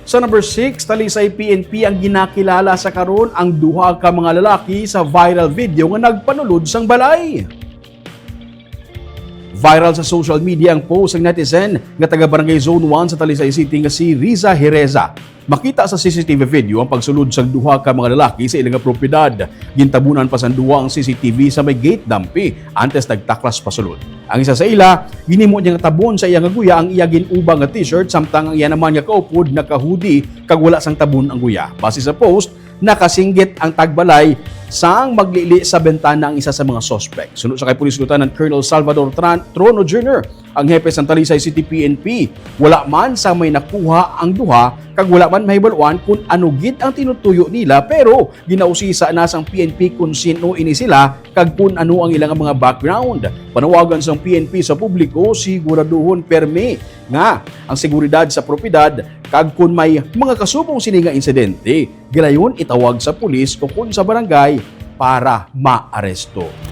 Sa number 6, talisay PNP ang ginakilala sa karon ang duha ka mga lalaki sa viral video nga nagpanulod sang balay. Viral sa social media ang post ng netizen nga taga Barangay Zone 1 sa Talisay City nga si Riza Hereza. Makita sa CCTV video ang pagsulod sa duha ka mga lalaki sa ilang propiedad. Gintabunan pa sa duha ang CCTV sa may gate dampi antes nagtaklas pasulod. Ang isa sa ila, ginimo niya nga tabon sa iya nga guya ang iya ginuba nga t-shirt samtang ang iya naman nga kaupod naka-hoodie kag wala sang tabon ang guya. Base sa post, nakasinggit ang tagbalay sang maglili sa bentana ang isa sa mga suspect. Sunod sa kay Police Lieutenant Colonel Salvador Trono Jr., ang hepe sa Talisay City PNP. Wala man sa may nakuha ang duha, kag wala man mahibaluan kung ano gid ang tinutuyo nila, pero ginausisa na sang PNP kung sino ini sila kag kung ano ang ilang mga background. Panawagan sang PNP sa publiko, siguraduhon permi nga ang seguridad sa propiedad kag kung may mga kasubong sini nga insidente, gilayon itawag sa pulis o kung sa barangay para maaresto.